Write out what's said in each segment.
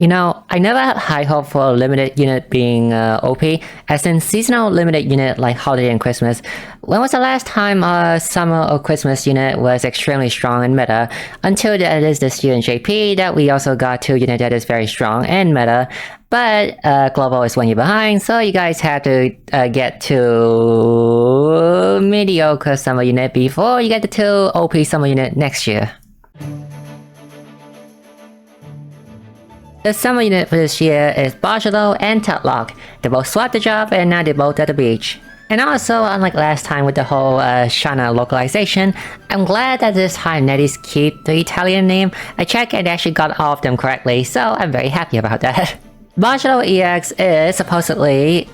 You know, I never had high hope for a limited unit being OP, as in seasonal limited unit like Holiday and Christmas. When was the last time a summer or Christmas unit was extremely strong in meta? Until that is this year in JP that we also got two unit that is very strong and meta, but Global is 1 year behind, so you guys have to get to mediocre summer unit before you get the two OP summer unit next year. The summer unit for this year is Bargello and Tatloch. They both swapped the job and now they're both at the beach. And also, unlike last time with the whole Shana localization, I'm glad that this time Netties keep the Italian name. I checked and they actually got all of them correctly, so I'm very happy about that. Bargello EX is supposedly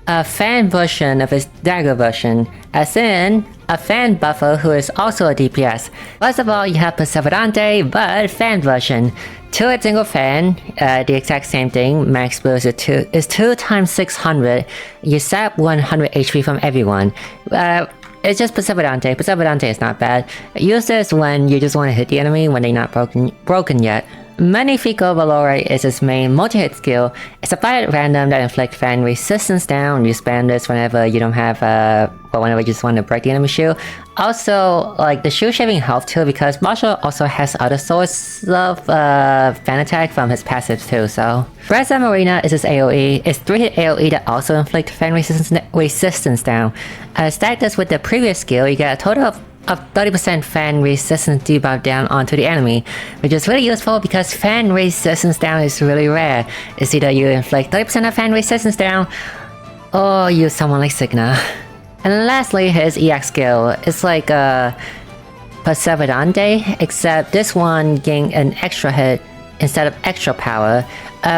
a fan version of his dagger version, as in a fan buffer who is also a DPS. First of all, you have Perseverante, but fan version. 2 at single fan, the exact same thing, max boost is 2 times 600, you sap 100 HP from everyone. It's just Perseverante. Perseverante is not bad. Use this when you just want to hit the enemy when they're not broken yet. Magnifico Valore is his main multi-hit skill. It's a fire at random that inflicts fan resistance down. You spam this whenever you don't have or whenever you just want to break the enemy shield. Also, like the shield shaving health too, because Marshall also has other sources of fan attack from his passives too, so. Brasa Marina is his AoE. It's 3-hit AoE that also inflicts fan resistance down. Stack this with the previous skill, you get a total of 30% fan resistance debuff down onto the enemy, which is really useful because fan resistance down is really rare. It's either you inflict 30% of fan resistance down, or use someone like Signa. And then lastly, his EX skill. It's like Perseverante, except this one gained an extra hit instead of extra power.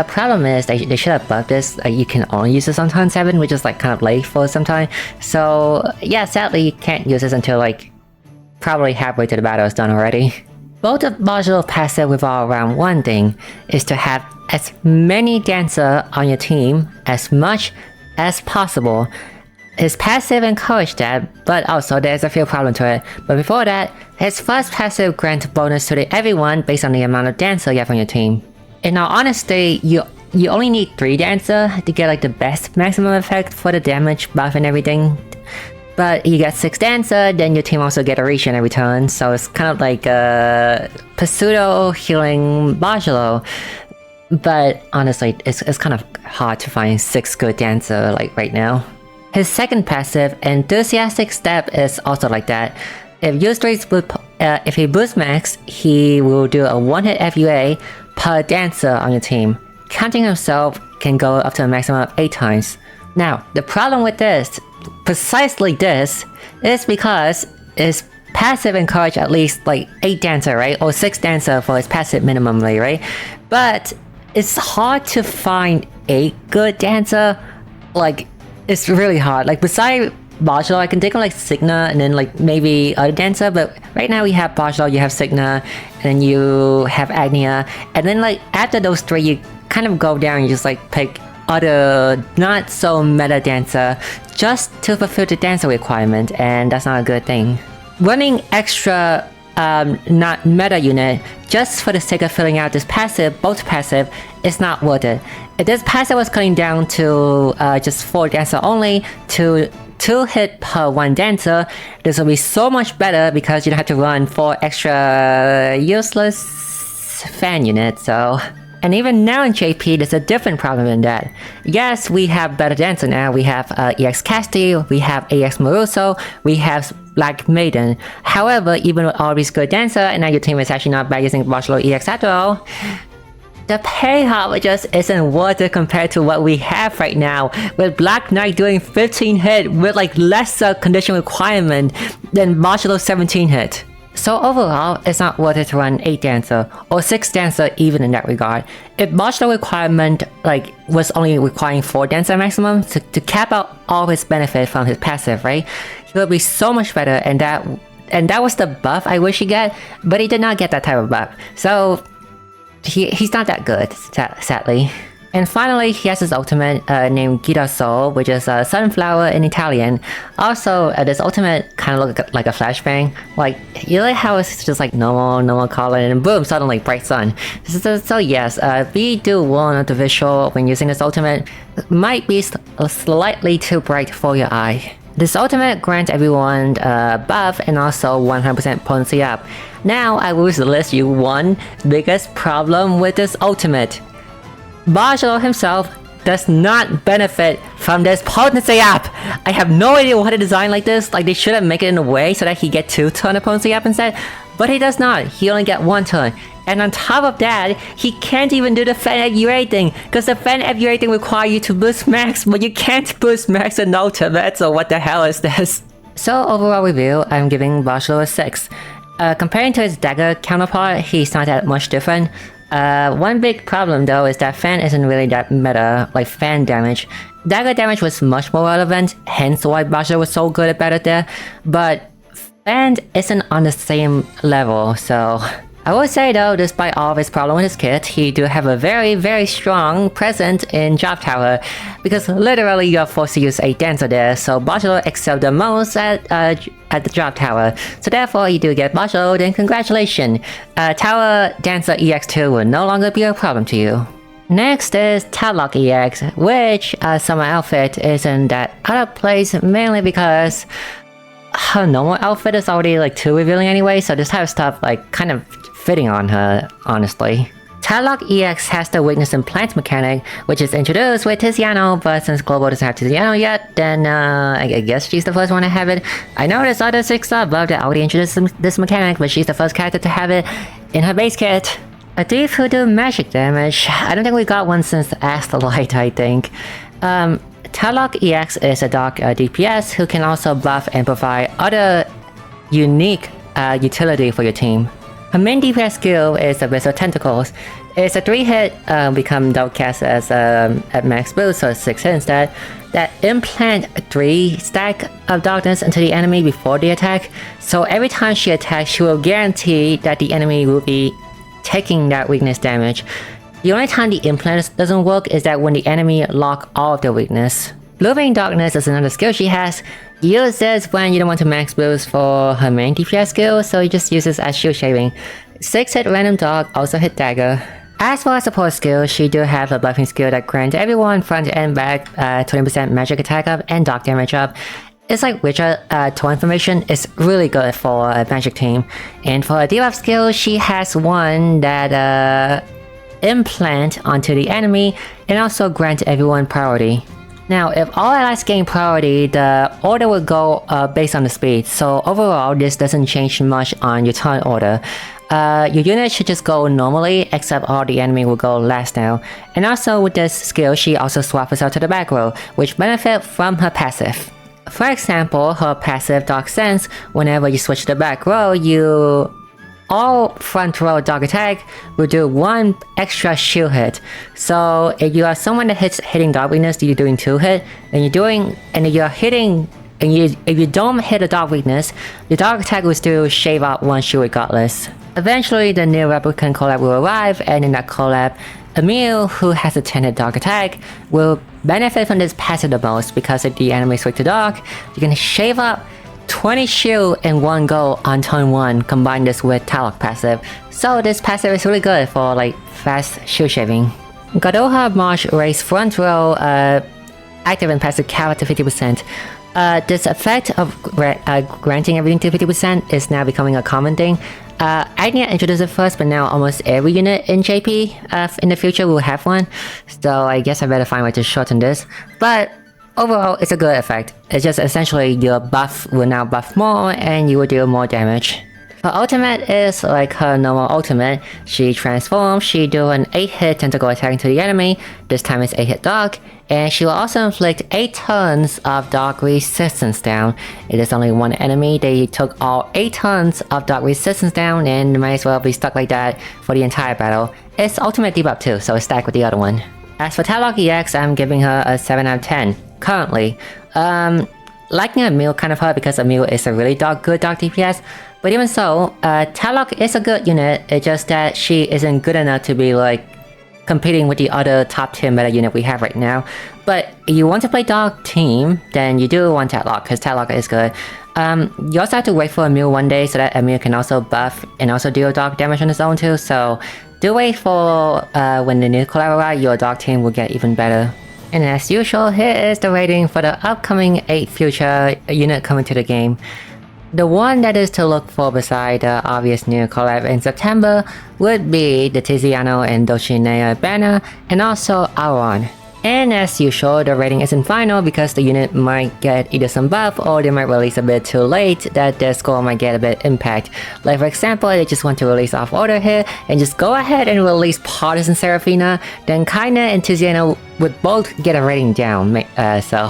Problem is, they should have bugged this. You can only use this on turn 7, which is like kind of late for some time. So yeah, sadly you can't use this until like probably halfway to the battle is done already. Both of Bargello passive revolve around one thing, is to have as many dancer on your team as much as possible. His passive encouraged that, but also there's a few problems to it. But before that, his first passive grants bonus to everyone based on the amount of dancer you have on your team. In all honesty, you only need 3 dancer to get like the best maximum effect for the damage buff and everything. But you get 6 dancer, then your team also get a regen every turn, so it's kind of like a pseudo healing Bargello. But honestly, it's kind of hard to find 6 good dancer like right now. His second passive, Enthusiastic Step, is also like that. If he boosts max, he will do a 1-hit FUA per dancer on your team. Counting himself can go up to a maximum of 8 times. Now, the problem with this, precisely this, is because his passive encourage at least like 8 dancer, right? Or 6 dancer for his passive minimally, right? But it's hard to find 8 good dancer. Like, it's really hard. Like, beside Bargello, I can think of like Signa and then like maybe other dancer, but right now we have Bargello, you have Signa, and then you have Agnia, and then like after those 3 you kind of go down and you just like pick other not so meta dancer just to fulfill the dancer requirement, and that's not a good thing. Running extra not meta unit just for the sake of filling out this passive, both passive, is not worth it. If this passive was cutting down to just 4 dancer only to 2 hit per 1 dancer, this will be so much better because you don't have to run 4 extra useless fan units, so. And even now in JP, there's a different problem in that. Yes, we have better dancer now. We have EX Casti, we have AX Maruso, we have Black Maiden. However, even with all these good dancer, and now your team is actually not bad using Bargello EX at all, the payout just isn't worth it compared to what we have right now, with Black Knight doing 15 hit with like lesser condition requirement than Bargello 17 hit. So overall, it's not worth it to run 8 dancer, or 6 dancer even in that regard. If Bargello requirement like was only requiring 4 dancer maximum to cap out all his benefit from his passive, right? He would be so much better, and that was the buff I wish he got, but he did not get that type of buff. So he's not that good, sadly. And finally, he has his ultimate named Girasol, which is a sunflower in Italian. Also, this ultimate kind of looks like a flashbang. Like, you like how it's just like normal color, and boom, suddenly bright sun. So yes, we do warn that the visual when using this ultimate might be slightly too bright for your eye. This ultimate grants everyone buff and also 100% potency up. Now I will list you one biggest problem with this ultimate. Bargello himself does not benefit from this potency up. I have no idea why they designed like this. Like, they should have made it in a way so that he get 2 turn of potency up instead. But he does not. He only get 1 turn. And on top of that, he can't even do the fan FUA thing, because the fan FUA thing requires you to boost max, but you can't boost max in ultimate, so what the hell is this? So overall review, I'm giving Bargello a 6. Comparing to his dagger counterpart, he's not that much different. One big problem though is that fan isn't really that meta, like fan damage. Dagger damage was much more relevant, hence why Bargello was so good at it there, but fan isn't on the same level, so... I would say though, despite all of his problem with his kit, he do have a very strong presence in Drop Tower, because literally you're forced to use a dancer there, so Bargello excelled the most at the Drop Tower. So therefore you do get Bargello, then congratulations! Tower Dancer EX2 will no longer be a problem to you. Next is Tatloch EX, which summer outfit isn't that out of place mainly because her normal outfit is already like too revealing anyway, so this type of stuff like kind of fitting on her, honestly. Tatloch EX has the weakness in plant mechanic, which is introduced with Tiziano, but since Global doesn't have Tiziano yet, then I guess she's the first one to have it. I know there's other 6 above that already introduced this mechanic, but she's the first character to have it in her base kit. A thief who do magic damage. I don't think we got one since Astrolight, I think. Tatloch EX is a dark DPS who can also buff and provide other unique utility for your team. Her main DPS skill is Abyss of Tentacles. It's a 3-hit, become double cast as at max boost, so 6 hit instead, that implant 3 stack of darkness into the enemy before the attack, so every time she attacks, she will guarantee that the enemy will be taking that weakness damage. The only time the implant doesn't work is that when the enemy lock all of their weakness. Blooming Darkness is another skill she has. Use this when you don't want to max boost for her main DPS skill, so you just use this as shield shaving. 6 hit random dog, also hit dagger. As for her support skill, she do have a buffing skill that grants everyone front and back 20% magic attack up and dark damage up. It's like Witcher Torn Information is really good for a magic team. And for her debuff skill, she has one that implant onto the enemy and also grant everyone priority. Now, if all allies gain priority, the order will go based on the speed, so overall this doesn't change much on your turn order. Your unit should just go normally, except all the enemy will go last now. And also with this skill, she also swaps herself to the back row, which benefit from her passive. For example, her passive Dark Sense, whenever you switch to the back row, all front row dark attack will do 1 extra shield hit. So if you are someone that hitting dark weakness, you're doing 2 hit, and if you don't hit a dark weakness, the dark attack will still shave out 1 shield regardless. Eventually, the new replicant collab will arrive, and in that collab, Emil, who has a 10-hit dark attack, will benefit from this passive the most, because if the enemy switch to dark, you can shave up 20 shield in 1 go on turn 1, combine this with Tatloch passive. So this passive is really good for like fast shield shaving. Gadoha March raise front row active and passive cap to 50%. This effect of granting everything to 50% is now becoming a common thing. I didn't introduce it first, but now almost every unit in JP in the future will have one. So I guess I better find a way to shorten this. But overall, it's a good effect. It's just essentially your buff will now buff more and you will deal more damage. Her ultimate is like her normal ultimate. She transforms, she do an 8-hit tentacle attack into the enemy, this time it's 8-hit dark, and she will also inflict 8 turns of dark resistance down. It is only 1 enemy, they took all 8 turns of dark resistance down and might as well be stuck like that for the entire battle. It's ultimate debuff too, so it's stacked with the other one. As for Tatloch EX, I'm giving her a 7 out of 10, currently. Liking Emil kind of hurt because Emil is a really good dark DPS, but even so, Tatloch is a good unit, it's just that she isn't good enough to be like competing with the other top tier meta unit we have right now. But if you want to play Dark Team, then you do want Tatloch, because Tatloch is good. You also have to wait for Emil one day so that Emil can also buff and also deal dark damage on his own too, so do wait for when the new collab arrives, your Dark Team will get even better. And as usual, here is the rating for the upcoming 8 future unit coming to the game. The one that is to look for beside the obvious new collab in September would be the Tiziano and Dulcinea banner, and also Auron. And as usual, the rating isn't final because the unit might get either some buff or they might release a bit too late that their score might get a bit impact. Like for example, they just want to release off order here and just go ahead and release Partisan Seraphina, then Kaina and Tiziano would both get a rating down, so